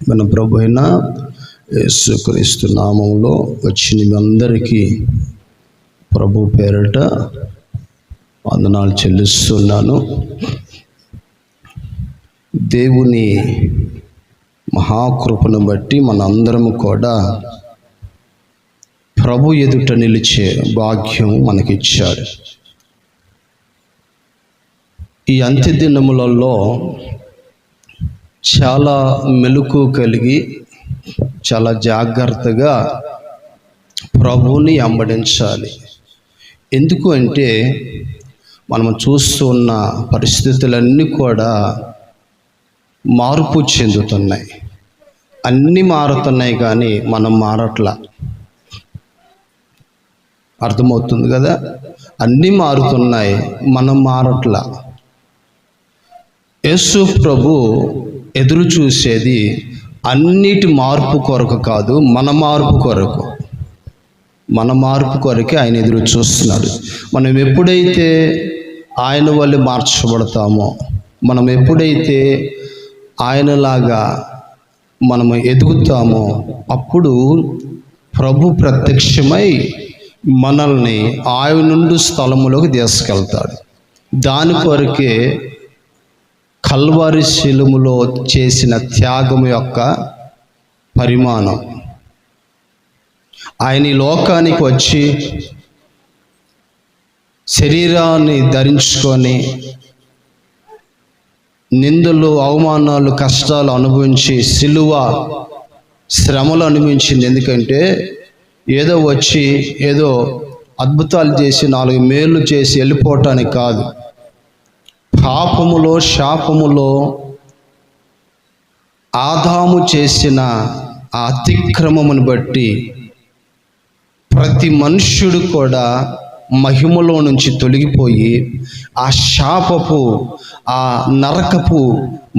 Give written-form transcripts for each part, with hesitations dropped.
మన ప్రభు అయిన యేసుక్రీస్తు నామంలో వచ్చిన మీ అందరికీ ప్రభు పేరిట వందనాలు చెల్లిస్తున్నాను. దేవుని మహాకృపను బట్టి మనందరం కూడా ప్రభు ఎదుట నిలిచే భాగ్యం మనకిచ్చాడు. ఈ అంత్య దినములలో చాలా మెలకు కలిగి చాలా జాగ్రత్తగా ప్రభువుని వెంబడించాలి. ఎందుకు అంటే మనం చూస్తున్న పరిస్థితులన్నీ కూడా మార్పు చెందుతున్నాయి. అన్నీ మారుతున్నాయి కానీ మనం మారట్లా. అర్థమవుతుంది కదా? అన్నీ మారుతున్నాయి, మనం మారట్లా. యేసు ప్రభు ఎదురు చూసేది అన్నిటి మార్పు కొరకు కాదు, మన మార్పు కొరకు. మన మార్పు కొరకే ఆయన ఎదురు చూస్తున్నాడు. మనం ఎప్పుడైతే ఆయన వల్ల మార్చబడతామో, మనం ఎప్పుడైతే ఆయనలాగా మనము ఎదుగుతామో, అప్పుడు ప్రభు ప్రత్యక్షమై మనల్ని ఆయన నుండి స్థలములోకి తీసుకెళ్తాడు. దాని కొరకే కల్వరి శిలువలో చేసిన త్యాగం యొక్క పరిమాణం. ఆయన ఈ లోకానికి వచ్చి శరీరాన్ని ధరించుకొని నిందలు, అవమానాలు, కష్టాలు అనుభవించి శిలువ శ్రమలు అనుభవించింది. ఎందుకంటే ఏదో వచ్చి ఏదో అద్భుతాలు చేసి 4 మేలు చేసి వెళ్ళిపోవటానికి కాదు. పాపములో, శాపములో ఆదాము చేసిన ఆ అతిక్రమమును బట్టి ప్రతి మనుష్యుడు కూడా మహిమలో నుంచి తొలగిపోయి ఆ శాపపు, ఆ నరకపు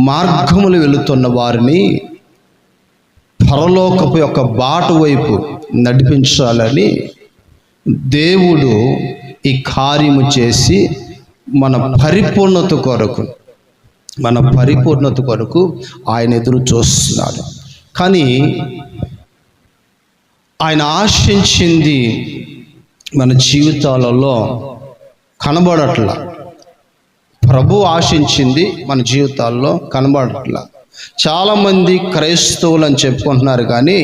మార్గములు వెళుతున్న వారిని పరలోకపు యొక్క బాట వైపు నడిపించాలని దేవుడు ఈ కార్యము చేసి మన పరిపూర్ణత కొరకు ఆయన ఎదురు చూస్తున్నాడు. కానీ ఆయన ఆశించింది మన జీవితాలలో కనబడట్లా. ప్రభు ఆశించింది మన జీవితాల్లో కనబడట్లా. చాలామంది క్రైస్తవులు అని చెప్పుకుంటున్నారు, కానీ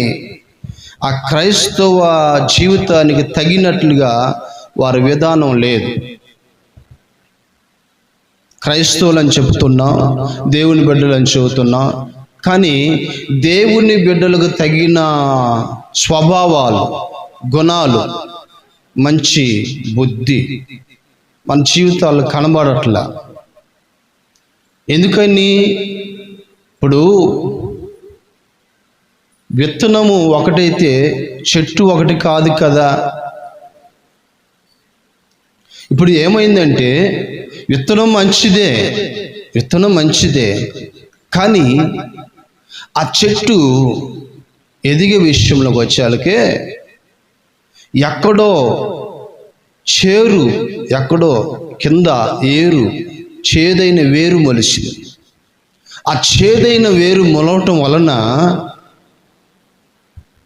ఆ క్రైస్తవ జీవితానికి తగినట్లుగా వారి విధానం లేదు. క్రైస్తవులని చెప్తున్నా, దేవుని బిడ్డలని చెబుతున్నా, కానీ దేవుని బిడ్డలకు తగిన స్వభావాలు, గుణాలు, మంచి బుద్ధి మన జీవితాలు కనబడట్లా. ఎందుకని? ఇప్పుడు విత్తనము ఒకటైతే చెట్టు ఒకటి కాదు కదా. ఇప్పుడు ఏమైందంటే విత్తనం మంచిదే, కానీ ఆ చెట్టు ఎదిగే విషయంలోకి వచ్చేళ్ళకే ఎక్కడో చేరు, ఎక్కడో కింద ఏరు, చేదైన వేరు మొలిసింది. ఆ చేదైన వేరు మొలవటం వలన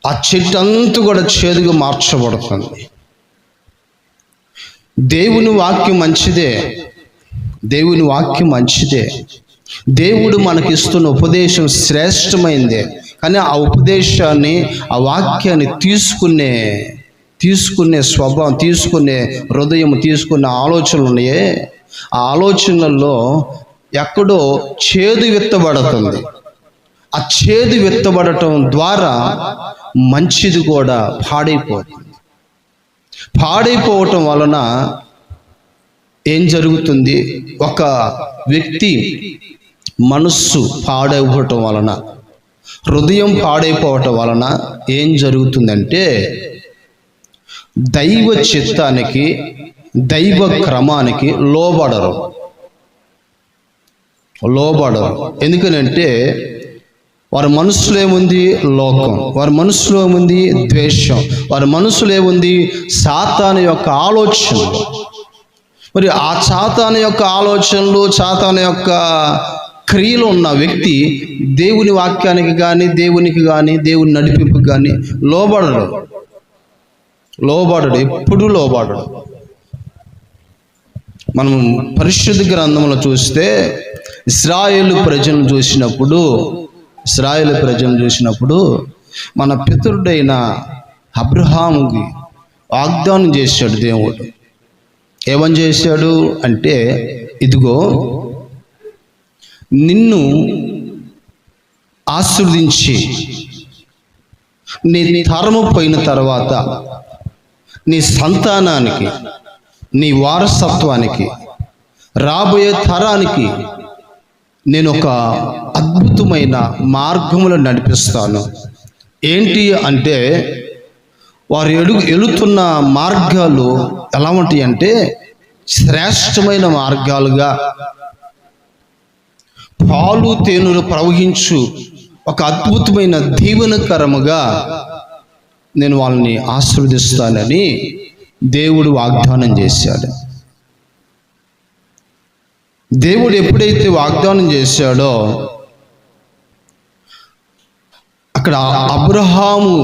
ఆ చెట్టు అంతా కూడా చేదుగా మార్చబడుతుంది. దేవుని వాక్యం మంచిదే. దేవుడు మనకిస్తున్న ఉపదేశం శ్రేష్టమైందే. కానీ ఆ ఉపదేశాన్ని, ఆ వాక్యాన్ని తీసుకునే స్వభావం, తీసుకునే హృదయం, తీసుకునే ఆలోచనలు ఉన్నాయే, ఆ ఆలోచనల్లో ఎక్కడో చేదు విత్తబడుతుంది. ఆ చేదు విత్తబడటం ద్వారా మంచిది కూడా పాడైపోవటం వలన ఏం జరుగుతుంది? ఒక వ్యక్తి మనస్సు పాడైపోవటం వలన, హృదయం పాడైపోవటం వలన ఏం జరుగుతుందంటే దైవ చిత్తానికి, దైవ క్రమానికి లోబడరు. ఎందుకనంటే వారి మనసులో ఏముంది? లోకం. వారి మనసులో ఏముంది? ద్వేషం. వారి మనసులో ఏముంది? సాతాను యొక్క ఆలోచనలు. మరి ఆ సాతాను యొక్క ఆలోచనలు, సాతాను యొక్క క్రియలో ఉన్న వ్యక్తి దేవుని వాక్యానికి కానీ దేవునికి కానీ దేవుని నడిపింపుకి కానీ లోబడడు, ఎప్పుడూ లోబడడు. మనం పరిశుద్ధ గ్రంథంలో చూస్తే ఇశ్రాయేలు ప్రజలను చూసినప్పుడు మన పితరుడైన అబ్రహాముకి వాగ్దానం చేశాడు దేవుడు. ఏమని చేశాడు అంటే, ఇదిగో నిన్ను ఆశీర్వదించి నీ తరము పోయిన తర్వాత నీ సంతానానికి, నీ వారసత్వానికి, రాబోయే తరానికి నేను ఒక అద్భుతమైన మార్గములో నడిపిస్తాను. ఏంటి అంటే, వారు ఎలుతున్న మార్గాలు ఎలా ఉంటాయి అంటే శ్రేష్టమైన మార్గాలుగా, పాలు తేనెలు ప్రవహించు ఒక అద్భుతమైన దీవెనకరముగా నేను వాళ్ళని ఆశీర్వదిస్తానని దేవుడు వాగ్దానం చేశాడు. దేవుడు ఎప్పుడైతే వాగ్దానం చేశాడో అక్కడ అబ్రహాము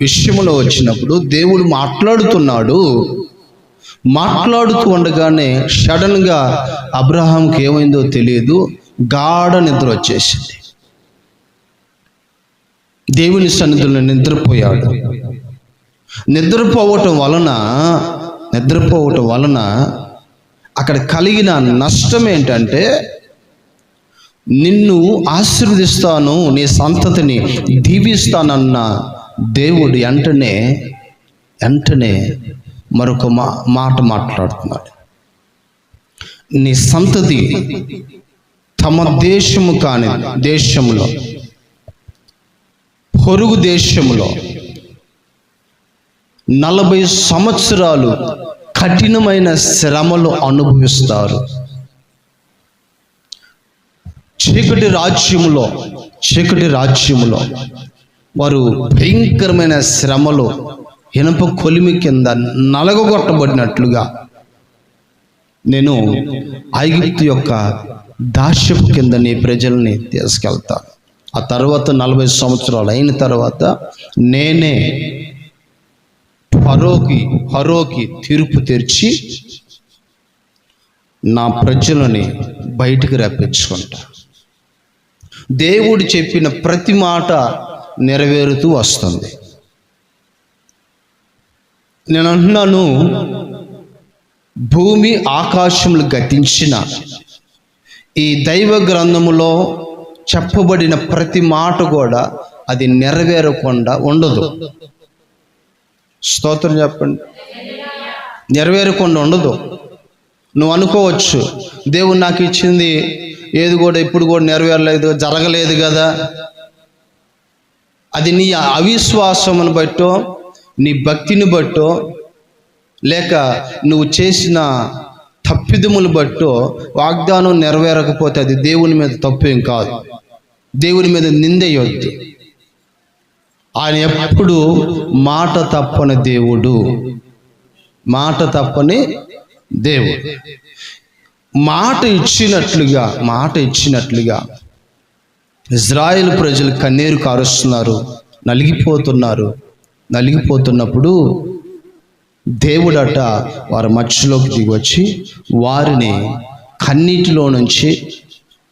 విషయంలో వచ్చినప్పుడు దేవుడు మాట్లాడుతూ ఉండగానే సడన్గా అబ్రహాంకి ఏమైందో తెలియదు, గాఢ నిద్ర వచ్చేసింది. దేవుని సన్నిధిలో నిద్రపోయాడు. నిద్రపోవటం వలన అక్కడ కలిగిన నష్టం ఏంటంటే, నిన్ను ఆశీర్వదిస్తాను, నీ సంతతిని దీవిస్తానన్న దేవుడు వెంటనే మరొక మాట మాట్లాడుతున్నాడు. నీ సంతతి తమ దేశము కాని దేశములో, పొరుగు దేశములో 40 సంవత్సరాలు కఠినమైన శ్రమలు అనుభవిస్తారు. చీకటి రాజ్యములో వారు భయంకరమైన శ్రమలు ఇనుప కొలిమి కింద నలగొట్టబడినట్లుగా నేను ఐగుప్తు యొక్క దాస్యపు కింద నీ ప్రజల్ని తీసుకెళ్తాను. ఆ తర్వాత 40 సంవత్సరాలు అయిన తర్వాత నేనే ఫరోకి తీర్పు తెరిచి నా ప్రజలని బయటికి రప్పించుకుంటా. దేవుడు చెప్పిన ప్రతి మాట నెరవేరుతూ వస్తుంది. నేను అంటున్నాను, భూమి ఆకాశములు గతించిన ఈ దైవ గ్రంథములో చెప్పబడిన ప్రతి మాట కూడా అది నెరవేరకుండా ఉండదు. స్తోత్రం చెప్పండి. నెరవేరకుండా ఉండదు. నువ్వు అనుకోవచ్చు, దేవుడు నాకు ఇచ్చింది ఏది కూడా ఇప్పుడు కూడా నెరవేరలేదు, జరగలేదు కదా. అది నీ అవిశ్వాసమును బట్టో, నీ భక్తిని బట్టో, లేక నువ్వు చేసిన తప్పిదములు బట్టో వాగ్దానం నెరవేరకపోతే అది దేవుని మీద తప్పేం కాదు. దేవుని మీద నిందేయొద్దు. ఆయన ఎప్పుడు మాట తప్పని దేవుడు. మాట ఇచ్చినట్లుగా ఇజ్రాయేల్ ప్రజలు కన్నీరు కారుస్తున్నారు, నలిగిపోతున్నప్పుడు దేవుడట వారి మధ్యలోకి దిగొచ్చి వారిని కన్నీటిలో నుంచి,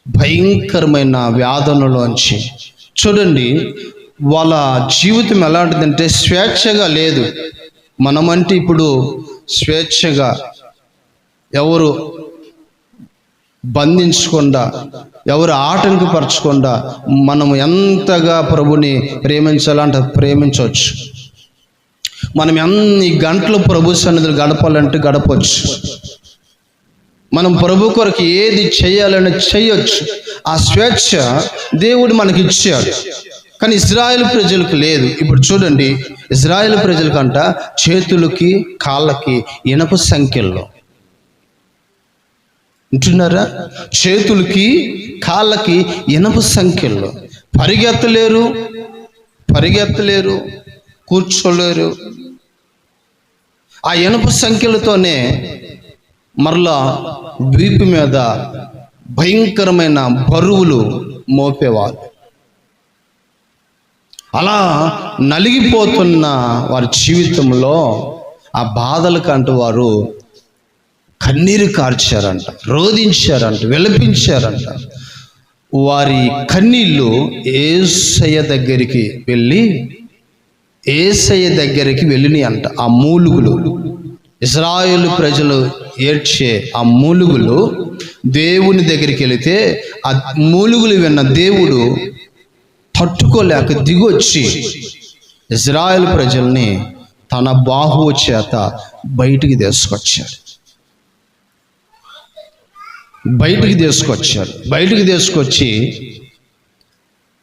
భయంకరమైన వ్యాధులలోంచి, చూడండి వాళ్ళ జీవితం ఎలాంటిదంటే స్వేచ్ఛగా లేదు. మనమంటే ఇప్పుడు స్వేచ్ఛగా ఎవరు బంధించకుండా, ఎవరు ఆటంకపరచకుండా మనం ఎంతగా ప్రభుని ప్రేమించాలంటే ప్రేమించవచ్చు. మనం ఎన్ని గంటలు ప్రభు సన్నిధిలో గడపాలంటే గడపవచ్చు. మనం ప్రభు కొరకు ఏది చేయాలని చేయొచ్చు. ఆ స్వేచ్ఛ దేవుడు మనకి ఇచ్చాడు. కానీ ఇజ్రాయేల్ ప్రజలకు లేదు. ఇప్పుడు చూడండి, ఇజ్రాయేల్ ప్రజలకంట చేతులకి కాళ్ళకి ఇనప సంఖ్యల్లో వింటున్నారా? చేతులకి కాళ్ళకి ఇనప సంఖ్యల్లో పరిగెత్తలేరు, కూర్చోలేరు. ఆ ఇనప సంఖ్యలతోనే మరలా వీపు మీద భయంకరమైన బరువులు మోపేవారు. అలా నలిగిపోతున్న వారి జీవితంలో ఆ బాధల కంటూ వారు కన్నీరు కార్చారంట, రోదించారంట, విలపించారంట. వారి కన్నీళ్ళు యేసయ్య దగ్గరికి వెళ్ళినాయి అంట. ఆ మూలుగులు, ఇశ్రాయేలు ప్రజలు ఏడ్చే ఆ మూలుగులు దేవుని దగ్గరికి వెళితే ఆ మూలుగులు విన్న దేవుడు తట్టుకోలేక దిగొచ్చి ఇశ్రాయేలు ప్రజల్ని తన బాహువు చేత బయటికి తీసుకొచ్చి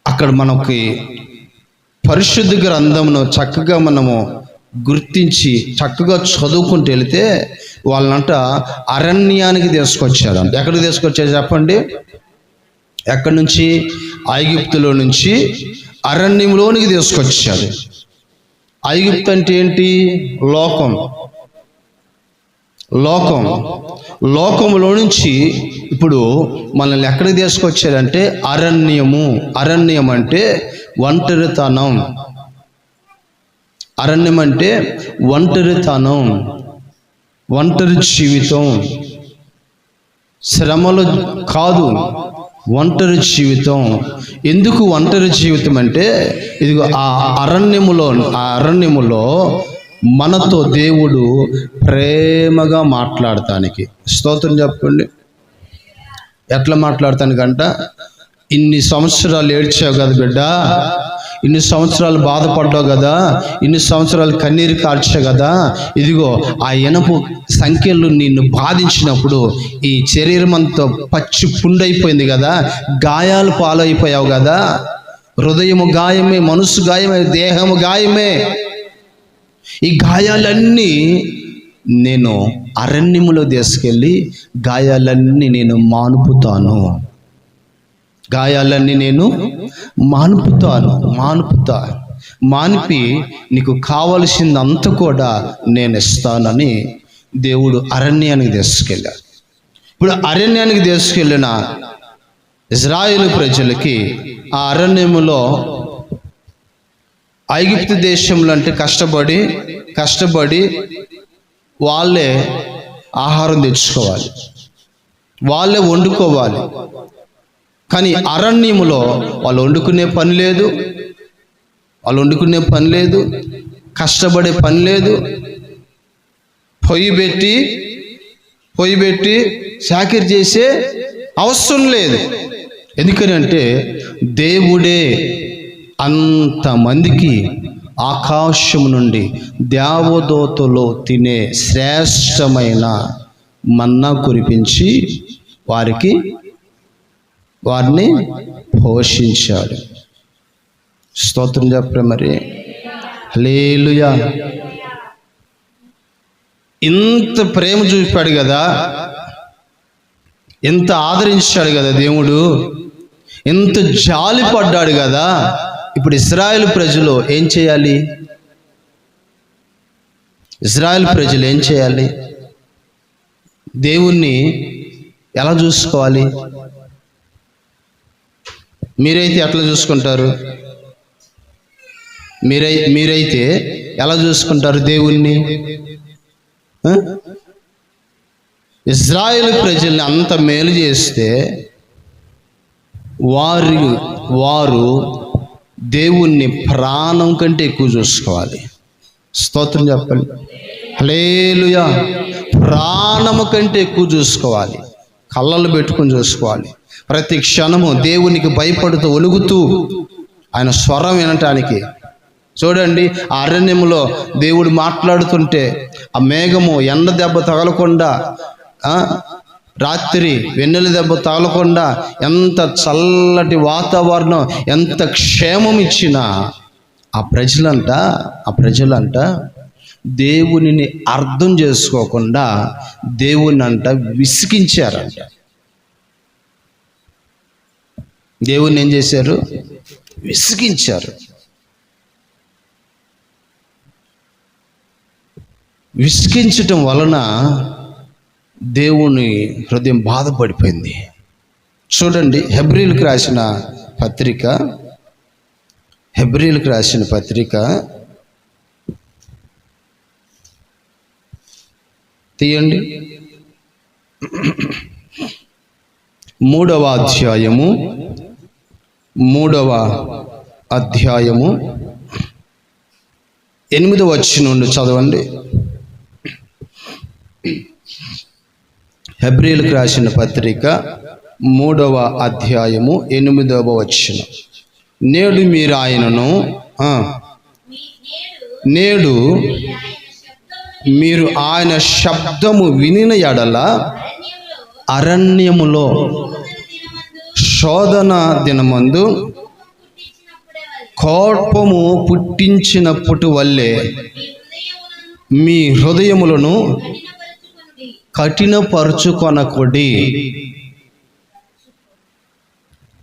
అక్కడ మనకి పరిశుద్ధ గ్రంథమును చక్కగా మనము గుర్తించి చక్కగా చదువుకుంటూ వెళితే వాళ్ళంట అరణ్యానికి తీసుకొచ్చారంట. ఎక్కడికి తీసుకొచ్చారు చెప్పండి? ఎక్కడి నుంచి? ఐగుప్తులో నుంచి అరణ్యంలోనికి తీసుకొచ్చారు. ఐగుప్తు అంటే ఏంటి? లోకంలో నుంచి ఇప్పుడు మనల్ని ఎక్కడికి తీసుకొచ్చారంటే అరణ్యం అంటే ఒంటరితనం. అరణ్యం అంటే ఒంటరితనం, ఒంటరి జీవితం, శ్రమలు కాదు, ఒంటరి జీవితం. ఎందుకు ఒంటరి జీవితం అంటే ఇదిగో ఆ అరణ్యములో మనతో దేవుడు ప్రేమగా మాట్లాడటానికి. స్తోత్రం చెప్పండి. ఎట్లా మాట్లాడతానికంట? ఇన్ని సంవత్సరాలు ఏడ్చావు కదా బిడ్డ, ఇన్ని సంవత్సరాలు బాధపడ్డావు కదా, ఇన్ని సంవత్సరాలు కన్నీరు కార్చావు కదా, ఇదిగో ఆ ఇనపు సంఖ్యలు నిన్ను బాధించినప్పుడు ఈ శరీరం అంతా పచ్చి పుండైపోయింది కదా, గాయాలు పాలైపోయావు కదా, హృదయము గాయమే, మనసు గాయమే, దేహము గాయమే. ఈ గాయాలన్నీ నేను అరణ్యములో తీసుకెళ్ళి గాయాలన్నీ నేను మాన్పి నీకు కావలసిందంతా కూడా నేను ఇస్తానని దేవుడు అరణ్యానికి తీసుకెళ్ళాడు. ఇప్పుడు అరణ్యానికి తీసుకెళ్ళిన ఇశ్రాయేలు ప్రజలకి ఆ అరణ్యములో ఐగుప్తు దేశంలో అంటే కష్టపడి వాళ్ళే ఆహారం తెచ్చుకోవాలి, వాళ్ళే వండుకోవాలి. కానీ అరణ్యములో వాళ్ళు వండుకునే పని లేదు, కష్టపడే పని లేదు. పొయ్యి పెట్టి చాకిరి చేసే అవసరం లేదు. ఎందుకని అంటే దేవుడే అంతమందికి ఆకాశము నుండి దేవదూతలు తినే శ్రేష్టమైన మన్నా కురిపించి వారిని పోషించాడు. స్తోత్రం చెప్పండి. మరి హల్లెలూయా. ఇంత ప్రేమ చూపాడు కదా, ఎంత ఆదరించాడు కదా దేవుడు, ఎంత జాలి పడ్డాడు కదా. ఇప్పుడు ఇశ్రాయేలు ప్రజలు ఏం చేయాలి? దేవుణ్ణి ఎలా చూసుకోవాలి? మీరైతే ఎట్లా చూసుకుంటారు? మీరైతే ఎలా చూసుకుంటారు దేవుణ్ణి? ఇశ్రాయేలు ప్రజల్ని అంత మేలు చేస్తే వారు దేవుణ్ణి ప్రాణం కంటే ఎక్కువ చూసుకోవాలి. స్తోత్రం చెప్పండి. హల్లెలూయా. ప్రాణము కంటే ఎక్కువ చూసుకోవాలి, కళ్ళలు పెట్టుకుని చూసుకోవాలి. ప్రతి క్షణము దేవునికి భయపడుతూ ఒలుగుతూ ఆయన స్వరం వినటానికి. చూడండి, ఆ అరణ్యములో దేవుడు మాట్లాడుతుంటే ఆ మేఘము ఎండ దెబ్బ తగలకుండా, రాత్రి వెన్నెల దెబ్బ తగలకుండా ఎంత చల్లటి వాతావరణం, ఎంత క్షేమం ఇచ్చినా ఆ ప్రజలంట దేవునిని అర్థం చేసుకోకుండా దేవుణ్ణి విసిగించారంట. దేవుణ్ణి ఏం చేశారు? విసిగించారు. విసిగించటం వలన దేవుని హృదయం బాధపడిపోయింది. చూడండి, హెబ్రీలకు రాసిన పత్రిక తీయండి. 3వ అధ్యాయము 8వ వచనం నుండి చదవండి. హెబ్రీలకు రాసిన పత్రిక 3వ అధ్యాయము 8వ వచనం. నేడు మీరు ఆయనను నేడు మీరు ఆయన శబ్దము వినిన ఎడల అరణ్యములో శోధన దినమందు కోపము పుట్టించినప్పుడు వల్లే మీ హృదయములను కఠినపరుచుకొనకుడి.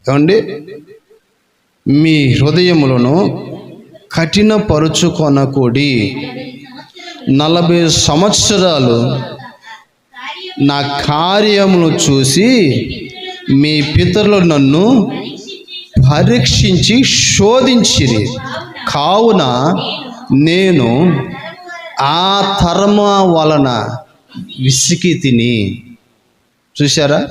ఏమండి? మీ హృదయములను కఠినపరుచుకొనకుడి. 40 సంవత్సరాలు నా కార్యములు చూసి మీ పితరులు నన్ను పరీక్షించి శోధించిరి. కావున నేను ఆ తరము వలన విసికి తిని. చూశారా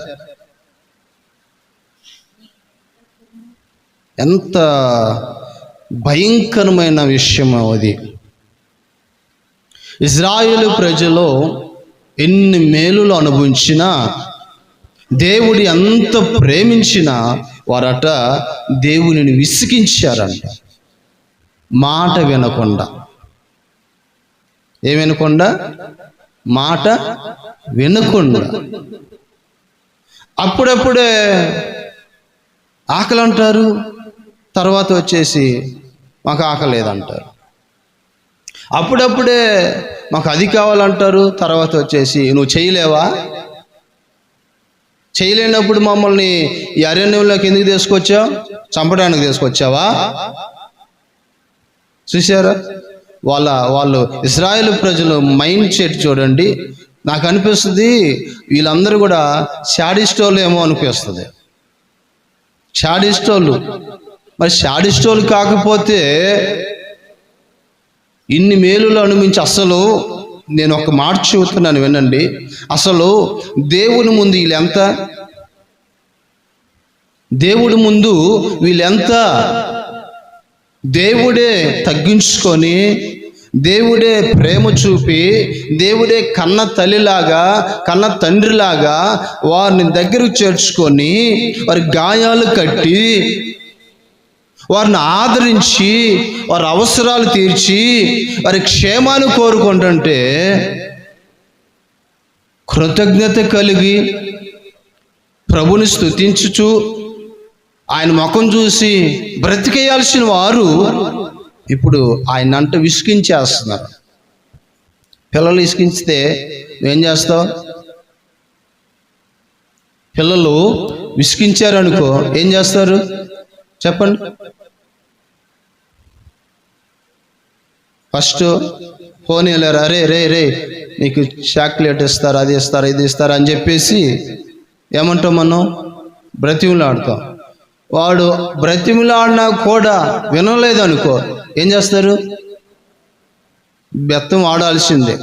ఎంత భయంకరమైన విషయం అది. ఇజ్రాయేలు ప్రజలు ఎన్ని మేలులు అనుభవించినా, దేవుడి ఎంత ప్రేమించినా వారట దేవునిని విసిగించారంట. మాట వినకుండా. ఏమనకుండా? మాట వినకుండా. అప్పుడప్పుడే ఆకలి అంటారు, తర్వాత వచ్చేసి మాకు ఆకలి లేదంటారు. అప్పుడప్పుడే మాకు అది కావాలంటారు, తర్వాత వచ్చేసి నువ్వు చేయలేవా? చేయలేనప్పుడు మమ్మల్ని ఈ అరణ్యంలోకి ఎందుకు తీసుకొచ్చావు? చంపడానికి తీసుకొచ్చావా? చూసారా వాళ్ళు ఇశ్రాయేలు ప్రజలు మైండ్ సెట్ చూడండి. నాకు అనిపిస్తుంది వీళ్ళందరూ కూడా శాడిస్టోళ్ళు ఏమో అనిపిస్తుంది. శాడిస్టోళ్ళు. మరి శాడిస్టోళ్ళు కాకపోతే ఇన్ని మేలులు అనుభవించి అసలు నేను ఒక మాట చెబుతున్నాను వినండి. అసలు దేవుని ముందు వీళ్ళెంత? దేవుడి ముందు వీళ్ళెంత? దేవుడే తగ్గించుకొని, దేవుడే ప్రేమ చూపి, దేవుడే కన్న తల్లిలాగా కన్న తండ్రిలాగా వారిని దగ్గరకు చేర్చుకొని వారి గాయాలు కట్టి వారిని ఆదరించి వారి అవసరాలు తీర్చి వారి క్షేమాన్ని కోరుకుంటుంటే కృతజ్ఞత కలిగి ప్రభుని స్తుతించుచు ఆయన ముఖం చూసి బ్రతికేయాల్సిన వారు ఇప్పుడు ఆయన అంట విసిగించేస్తున్నారు. పిల్లలు విసిగించితే ఏం చేస్తావు? పిల్లలు విసిగించారనుకో ఏం చేస్తారు చెప్పండి? ఫస్ట్ ఫోన్ వెళ్ళారు, అరే రే నీకు చాక్లెట్ ఇస్తారు, అది ఇస్తారు, ఇది ఇస్తారు అని చెప్పేసి ఏమంటాం మనం? బ్రతిమలాడతాం. వాడు బ్రతిమలాడినా కూడా వినలేదనుకో ఏం చేస్తారు? బెత్తం వాడాల్సిందే.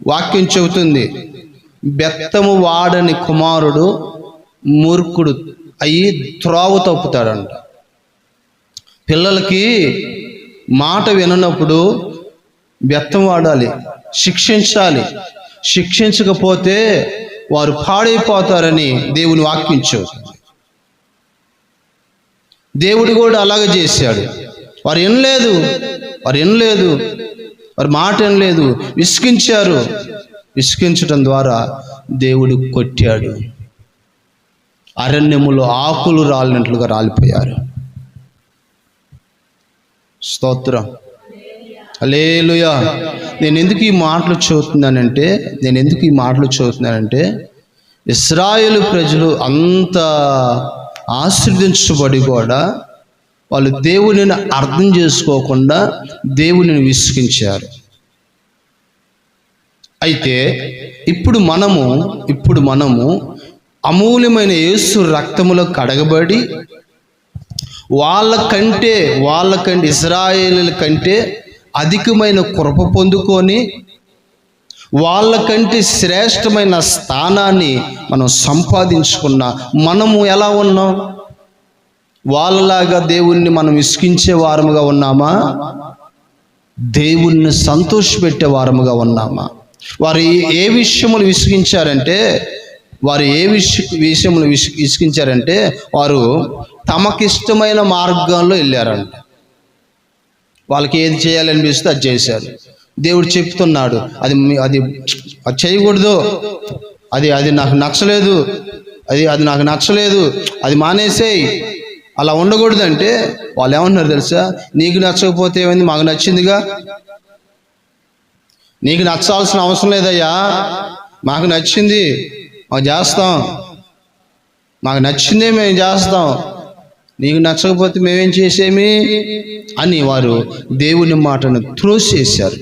వాక్యం చెబుతుంది, బెత్తము వాడని కుమారుడు మూర్ఖుడు అయ్యి త్రోవ తప్పుతాడంట. పిల్లలకి మాట విననప్పుడు బెత్తం వాడాలి, శిక్షించాలి. శిక్షించకపోతే వారు పాడైపోతారని దేవుని వాక్యం చెబుతుంది. దేవుడు కూడా అలాగే చేశాడు. వారు వినలేదు, వారి మాట వినలేదు, విసిగించారు. విసిగించడం ద్వారా దేవుడు కొట్టాడు. అరణ్యములో ఆకులు రాలినట్లుగా రాలిపోయారు. స్తోత్రం, హల్లెలూయా. నేను ఎందుకు ఈ మాటలు చదువుతున్నానంటే ఇశ్రాయేలు ప్రజలు అంత ఆశీర్వదించబడి కూడా వాళ్ళు దేవునిని అర్థం చేసుకోకుండా దేవునిని విసిగించారు. అయితే ఇప్పుడు మనము అమూల్యమైన యేసు రక్తములో కడగబడి వాళ్ళకంటే ఇశ్రాయేలీల కంటే అధికమైన కృప పొందుకొని వాళ్ళకంటే శ్రేష్టమైన స్థానాన్ని మనం సంపాదించుకున్న మనము ఎలా ఉన్నాం? వాళ్ళలాగా దేవుణ్ణి మనం విసిగించే వారముగా ఉన్నామా? దేవుణ్ణి సంతోషపెట్టే వారముగా ఉన్నామా? వారు ఏ విషయములు విసిగించారంటే వారు తమకిష్టమైన మార్గంలో వెళ్ళారంట. వాళ్ళకి ఏది చేయాలనిపిస్తే అది చేశారు. దేవుడు చెప్తున్నాడు, అది చేయకూడదు, అది నాకు నచ్చలేదు, అది నాకు నచ్చలేదు, అది మానేసేయి, అలా ఉండకూడదంటే వాళ్ళు ఏమన్నారు తెలుసా? నీకు నచ్చకపోతే ఏమైంది, మాకు నచ్చిందిగా, నీకు నచ్చాల్సిన అవసరం లేదయ్యా, మాకు నచ్చింది మాకు చేస్తాం, మాకు నచ్చిందే మేము చేస్తాం, నీకు నచ్చకపోతే మేమేం చేసేమి అని వారు దేవుని మాటను త్రోసేశారు.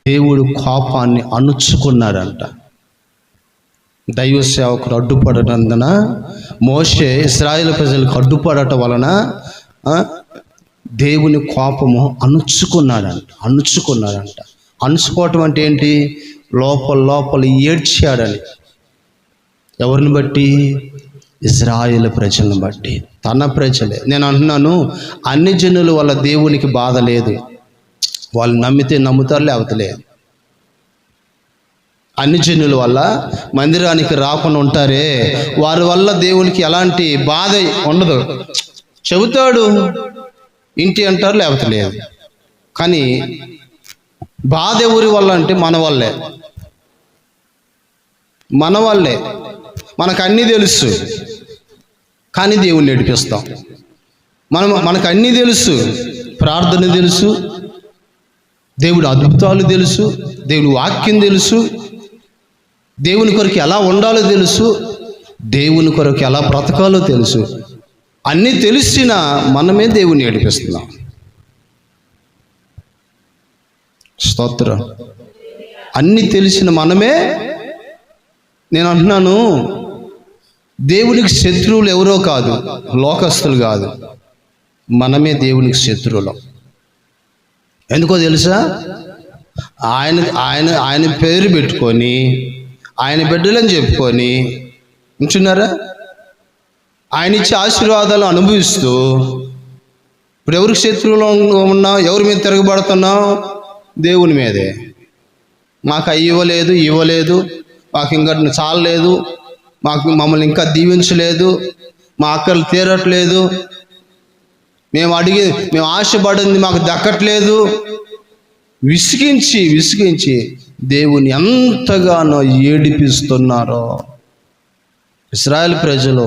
దేవుడు కోపాన్ని అణుచుకున్నాడంట. దైవ సేవకుడు అడ్డుపడనందున మోషే ఇశ్రాయేలు ప్రజలకు అడ్డుపడటం వలన దేవుని కోపము అణుచుకున్నాడంట. అణుచుకోవటం అంటే ఏంటి? లోపల ఏడ్చాడని. ఎవరిని బట్టి? ఇశ్రాయేలు ప్రజలను బట్టి, తన ప్రజలే. నేను అంటున్నాను, అన్ని జనుల వల్ల దేవునికి బాధ లేదు. వాళ్ళు నమ్మితే నమ్ముతారు, లేకపోతే లేదు. అన్ని జనుల వల్ల మందిరానికి రాకుండా ఉంటారే, వారి వల్ల దేవునికి ఎలాంటి బాధ ఉండదు. చెబుతాడు, ఇంటి అంటారు, లేకపోతే లేదు. కానీ బాధ ఎవరి వల్ల అంటే మన వల్లే. మనకు అన్నీ తెలుసు, కానీ దేవుణ్ణి ఏడిపిస్తాం. మనకు అన్నీ తెలుసు, ప్రార్థన తెలుసు, దేవుడి అద్భుతాలు తెలుసు, దేవుడి వాక్యం తెలుసు, దేవుని కొరకు ఎలా ఉండాలో తెలుసు, దేవుని కొరకు ఎలా బ్రతకాలో తెలుసు. అన్నీ తెలిసినా మనమే దేవుణ్ణి ఏడిపిస్తున్నాం. స్తోత్రం. అన్నీ తెలిసిన మనమే. నేను అంటున్నాను, దేవునికి శత్రువులు ఎవరో కాదు, లోకస్తులు కాదు, మనమే దేవునికి శత్రువులం. ఎందుకో తెలుసా? ఆయన పేరు పెట్టుకొని, ఆయన బిడ్డలని చెప్పుకొని ఉంటున్నారా? ఆయన ఇచ్చే ఆశీర్వాదాలు అనుభవిస్తూ ఇప్పుడు ఎవరికి శత్రువులు ఉన్నావు? ఎవరి మీద తిరగబడుతున్నావు? దేవుని మీదే. మాకు ఇవ్వలేదు, మాకు ఇంకా చాలలేదు, మమ్మల్ని ఇంకా దీవించలేదు, మా ఆకలి తీరట్లేదు, మేము ఆశపడింది మాకు దక్కట్లేదు. విసిగించి దేవుని ఎంతగానో ఏడిపిస్తున్నారో ఇశ్రాయేలు ప్రజలు.